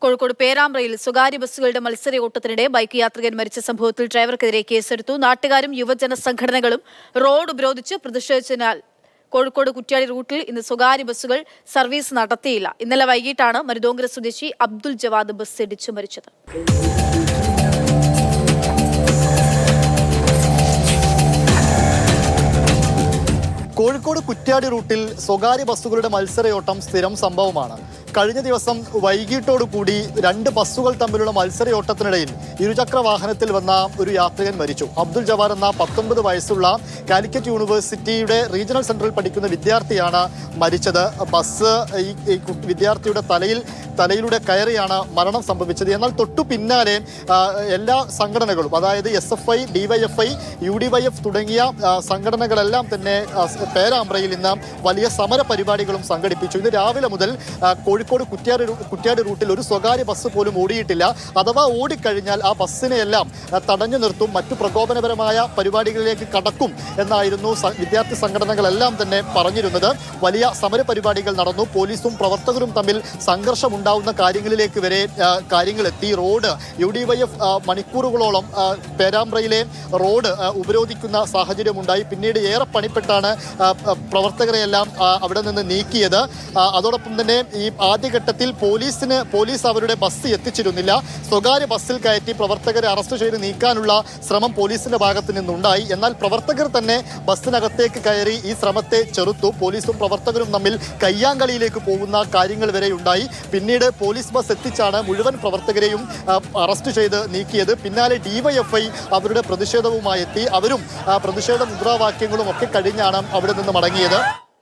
കോഴിക്കോട് പേരാമ്പ്രയിൽ സ്വകാര്യ ബസ്സുകളുടെ മത്സരയോട്ടത്തിനിടെ ബൈക്ക് യാത്രികൻ മരിച്ച സംഭവത്തിൽ ഡ്രൈവർക്കെതിരെ കേസെടുത്തു. നാട്ടുകാരും യുവജന സംഘടനകളും റോഡ് ഉപരോധിച്ച് പ്രതിഷേധിച്ചതിനാൽ കോഴിക്കോട് കുറ്റ്യാടി റൂട്ടിൽ ഇന്ന് സ്വകാര്യ ബസ്സുകൾ സർവീസ് നടത്തിയില്ല. ഇന്നലെ വൈകിട്ടാണ് മരുതോങ്കര സ്വദേശി അബ്ദുൽ ജവാദ് ബസ് ഇടിച്ചു മരിച്ചത്. കോഴിക്കോട് കുറ്റ്യാടി റൂട്ടിൽ സ്വകാര്യ ബസ്സുകളുടെ മത്സരയോട്ടം സ്ഥിരം സംഭവമാണ്. കഴിഞ്ഞ ദിവസം വൈകിട്ടോടുകൂടി രണ്ട് ബസ്സുകൾ തമ്മിലുള്ള മത്സരയോട്ടത്തിനിടയിൽ ഇരുചക്ര വാഹനത്തിൽ വന്ന ഒരു യാത്രികൻ മരിച്ചു. അബ്ദുൽ ജവാദ് എന്ന 19 വയസ്സുള്ള കാലിക്കറ്റ് യൂണിവേഴ്സിറ്റിയുടെ റീജിയണൽ സെന്ററിൽ പഠിക്കുന്ന വിദ്യാർത്ഥിയാണ് മരിച്ചത്. ബസ് ഈ വിദ്യാർത്ഥിയുടെ തലയിലൂടെ കയറിയാണ് മരണം സംഭവിച്ചത്. എന്നാൽ തൊട്ടു പിന്നാലെ എല്ലാ സംഘടനകളും, അതായത് SFI, DYFI, UDYF തുടങ്ങിയ സംഘടനകളെല്ലാം തന്നെ പേരാമ്പ്രയിൽ ഇന്ന് വലിയ സമര പരിപാടികളും സംഘടിപ്പിച്ചു. ഇന്ന് രാവിലെ മുതൽ കോഴിക്കോട് കുറ്റ്യാടി റൂട്ടിൽ ഒരു സ്വകാര്യ ബസ് പോലും ഓടിയിട്ടില്ല. അഥവാ ഓടിക്കഴിഞ്ഞാൽ ആ ബസ്സിനെയെല്ലാം തടഞ്ഞു നിർത്തും, മറ്റു പ്രകോപനപരമായ പരിപാടികളിലേക്ക് കടക്കും എന്നായിരുന്നു വിദ്യാർത്ഥി സംഘടനകളെല്ലാം തന്നെ പറഞ്ഞിരുന്നത്. വലിയ സമര പരിപാടികൾ നടന്നു. പോലീസും പ്രവർത്തകരും തമ്മിൽ സംഘർഷമുണ്ടാവുന്ന കാര്യങ്ങളിലേക്ക് വരെ കാര്യങ്ങൾ എത്തി. റോഡ് UDYF മണിക്കൂറുകളോളം പേരാമ്പ്രയിലെ റോഡ് ഉപരോധിക്കുന്ന സാഹചര്യമുണ്ടായി. പിന്നീട് ഏറെ പണിപ്പെട്ടാണ് പ്രവർത്തകരെയെല്ലാം അവിടെ നിന്ന് നീക്കിയത്. അതോടൊപ്പം തന്നെ ഈ ആദ്യഘട്ടത്തിൽ പോലീസ് അവരുടെ ബസ് എത്തിച്ചിരുന്നില്ല. സ്വകാര്യ ബസ്സിൽ കയറ്റി പ്രവർത്തകരെ അറസ്റ്റ് ചെയ്ത് നീക്കാനുള്ള ശ്രമം പോലീസിന്റെ ഭാഗത്ത് നിന്നുണ്ടായി. എന്നാൽ പ്രവർത്തകർ തന്നെ ബസ്സിനകത്തേക്ക് കയറി ഈ ശ്രമത്തെ ചെറുത്തു. പോലീസും പ്രവർത്തകരും തമ്മിൽ കയ്യാങ്കളിയിലേക്ക് പോകുന്ന കാര്യങ്ങൾ വരെ ഉണ്ടായി. പിന്നീട് പോലീസ് ബസ് എത്തിച്ചാണ് മുഴുവൻ പ്രവർത്തകരെയും അറസ്റ്റ് ചെയ്ത് നീക്കിയത്. പിന്നാലെ DYFI അവരുടെ പ്രതിഷേധവുമായി എത്തി. അവരും പ്രതിഷേധ മുദ്രാവാക്യങ്ങളും ഒക്കെ കഴിഞ്ഞാണ് അവിടെ നിന്ന് മടങ്ങിയത്.